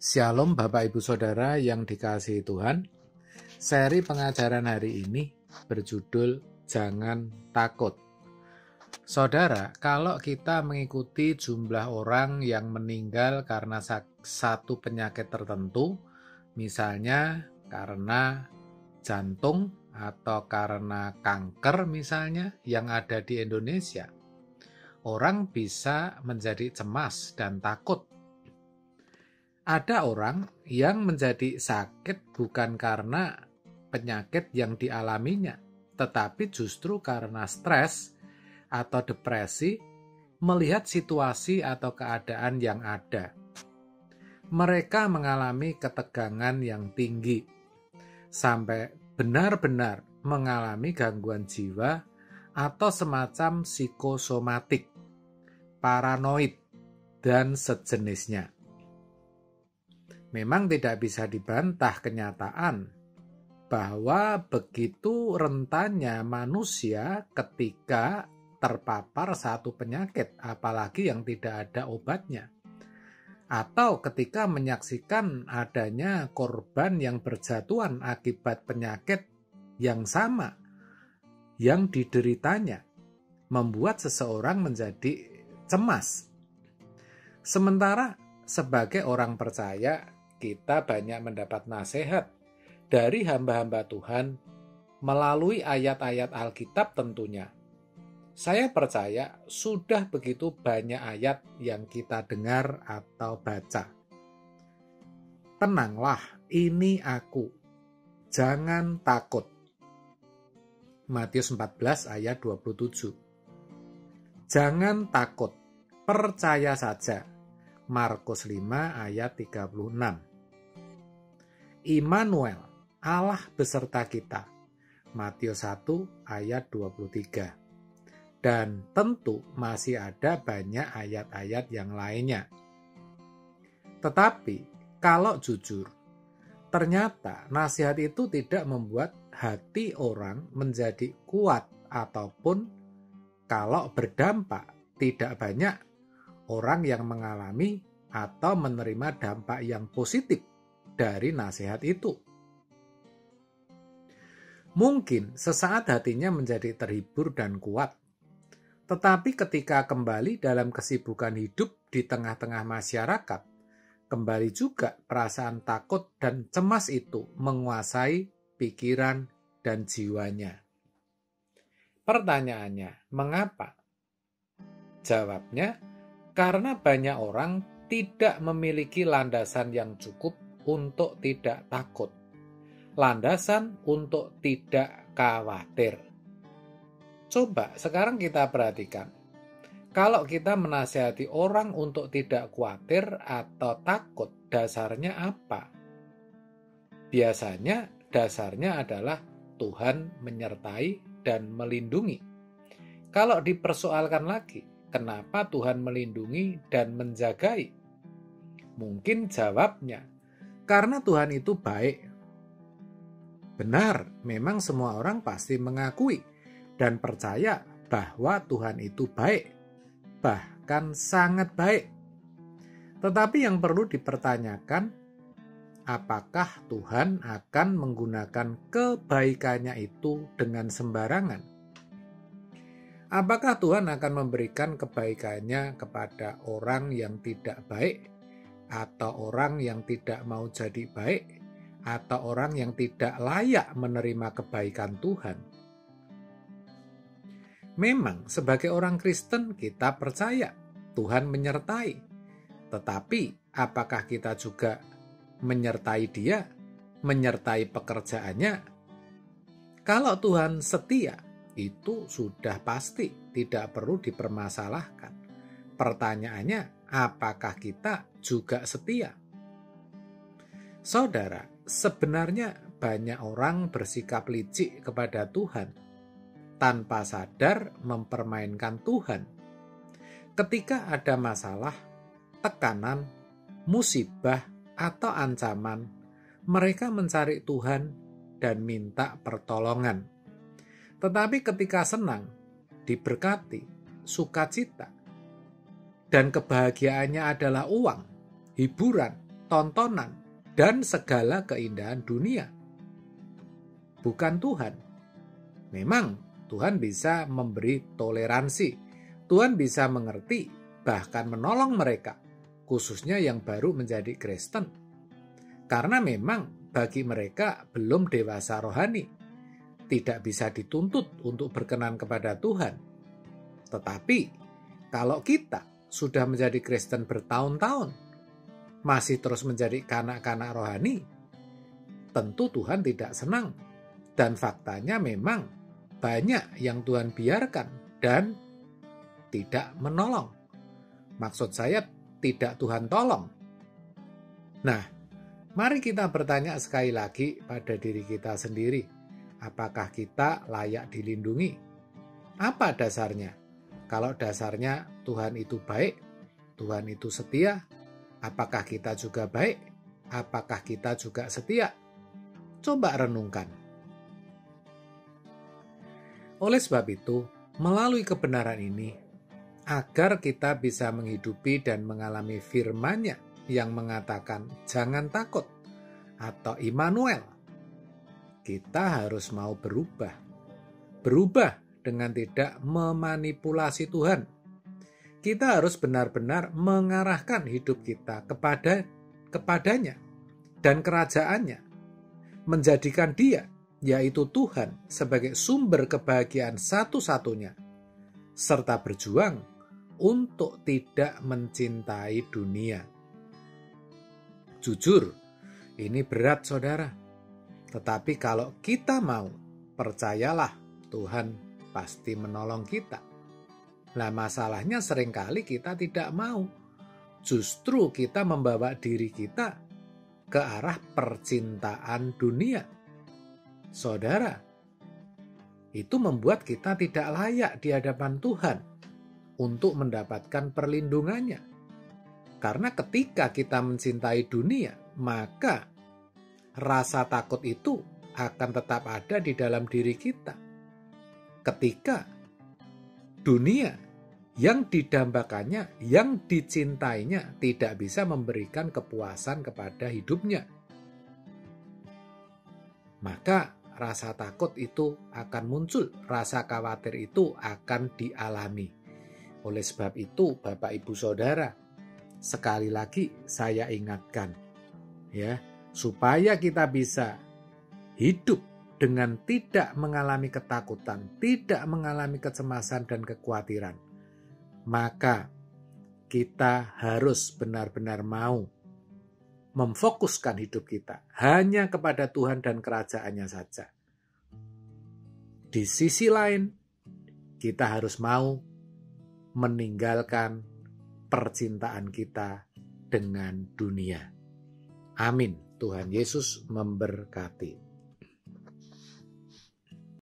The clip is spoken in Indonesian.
Shalom Bapak Ibu Saudara yang dikasihi Tuhan. Seri pengajaran hari ini berjudul Jangan Takut. Saudara, kalau kita mengikuti jumlah orang yang meninggal karena satu penyakit tertentu, misalnya karena jantung atau karena kanker misalnya yang ada di Indonesia, orang bisa menjadi cemas dan takut. Ada orang yang menjadi sakit bukan karena penyakit yang dialaminya, tetapi justru karena stres atau depresi melihat situasi atau keadaan yang ada. Mereka mengalami ketegangan yang tinggi, sampai benar-benar mengalami gangguan jiwa atau semacam psikosomatik, paranoid, dan sejenisnya. Memang tidak bisa dibantah kenyataan bahwa begitu rentannya manusia ketika terpapar satu penyakit, apalagi yang tidak ada obatnya, atau ketika menyaksikan adanya korban yang berjatuhan akibat penyakit yang sama yang dideritanya, membuat seseorang menjadi cemas. Sementara sebagai orang percaya, kita banyak mendapat nasihat dari hamba-hamba Tuhan melalui ayat-ayat Alkitab tentunya. Saya percaya sudah begitu banyak ayat yang kita dengar atau baca. Tenanglah, ini aku. Jangan takut. Matius 14 ayat 27. Jangan takut, percaya saja. Markus 5 ayat 36. Immanuel, Allah beserta kita. Matius 1 ayat 23. Dan tentu masih ada banyak ayat-ayat yang lainnya. Tetapi kalau jujur, ternyata nasihat itu tidak membuat hati orang menjadi kuat, ataupun kalau berdampak, tidak banyak orang yang mengalami atau menerima dampak yang positif dari nasihat itu. Mungkin sesaat hatinya menjadi terhibur dan kuat, tetapi ketika kembali dalam kesibukan hidup di tengah-tengah masyarakat, kembali juga perasaan takut dan cemas itu menguasai pikiran dan jiwanya. Pertanyaannya, mengapa? Jawabnya, karena banyak orang tidak memiliki landasan yang cukup untuk tidak takut. Landasan untuk tidak khawatir. Coba sekarang kita perhatikan. Kalau kita menasihati orang untuk tidak khawatir atau takut, dasarnya apa? Biasanya dasarnya adalah Tuhan menyertai dan melindungi. Kalau dipersoalkan lagi, kenapa Tuhan melindungi dan menjagai? Mungkin jawabnya, karena Tuhan itu baik. Benar, memang semua orang pasti mengakui dan percaya bahwa Tuhan itu baik, bahkan sangat baik. Tetapi yang perlu dipertanyakan, apakah Tuhan akan menggunakan kebaikannya itu dengan sembarangan? Apakah Tuhan akan memberikan kebaikannya kepada orang yang tidak baik, atau orang yang tidak mau jadi baik, atau orang yang tidak layak menerima kebaikan Tuhan? Memang sebagai orang Kristen kita percaya Tuhan menyertai. Tetapi apakah kita juga menyertai Dia, menyertai pekerjaannya? Kalau Tuhan setia, itu sudah pasti tidak perlu dipermasalahkan. Pertanyaannya, apakah kita juga setia? Saudara, sebenarnya banyak orang bersikap licik kepada Tuhan tanpa sadar mempermainkan Tuhan. Ketika ada masalah, tekanan, musibah, atau ancaman, mereka mencari Tuhan dan minta pertolongan. Tetapi ketika senang, diberkati, sukacita, dan kebahagiaannya adalah uang, hiburan, tontonan, dan segala keindahan dunia. Bukan Tuhan. Memang Tuhan bisa memberi toleransi. Tuhan bisa mengerti, bahkan menolong mereka, khususnya yang baru menjadi Kristen. Karena memang bagi mereka belum dewasa rohani, tidak bisa dituntut untuk berkenan kepada Tuhan. Tetapi kalau kita sudah menjadi Kristen bertahun-tahun, masih terus menjadi kanak-kanak rohani, tentu Tuhan tidak senang. Dan faktanya memang banyak yang Tuhan biarkan dan tidak menolong. Maksud saya tidak Tuhan tolong. Nah, mari kita bertanya sekali lagi pada diri kita sendiri. Apakah kita layak dilindungi? Apa dasarnya? Kalau dasarnya Tuhan itu baik, Tuhan itu setia, apakah kita juga baik? Apakah kita juga setia? Coba renungkan. Oleh sebab itu, melalui kebenaran ini, agar kita bisa menghidupi dan mengalami firman-Nya yang mengatakan jangan takut atau Immanuel, kita harus mau berubah. Berubah dengan tidak memanipulasi Tuhan. Kita harus benar-benar mengarahkan hidup kita kepadanya dan kerajaannya, menjadikan Dia, yaitu Tuhan, sebagai sumber kebahagiaan satu-satunya, serta berjuang untuk tidak mencintai dunia. Jujur, ini berat saudara. Tetapi kalau kita mau, percayalah Tuhan pasti menolong kita. Nah, masalahnya seringkali kita tidak mau. Justru kita membawa diri kita ke arah percintaan dunia. Saudara, itu membuat kita tidak layak di hadapan Tuhan untuk mendapatkan perlindungannya. Karena ketika kita mencintai dunia, maka rasa takut itu akan tetap ada di dalam diri kita. Ketika dunia yang didambakannya, yang dicintainya tidak bisa memberikan kepuasan kepada hidupnya, maka rasa takut itu akan muncul, rasa khawatir itu akan dialami. Oleh sebab itu, Bapak Ibu Saudara, sekali lagi saya ingatkan, ya, supaya kita bisa hidup dengan tidak mengalami ketakutan, tidak mengalami kecemasan dan kekhawatiran, maka kita harus benar-benar mau memfokuskan hidup kita hanya kepada Tuhan dan kerajaannya saja. Di sisi lain, kita harus mau meninggalkan percintaan kita dengan dunia. Amin. Tuhan Yesus memberkati.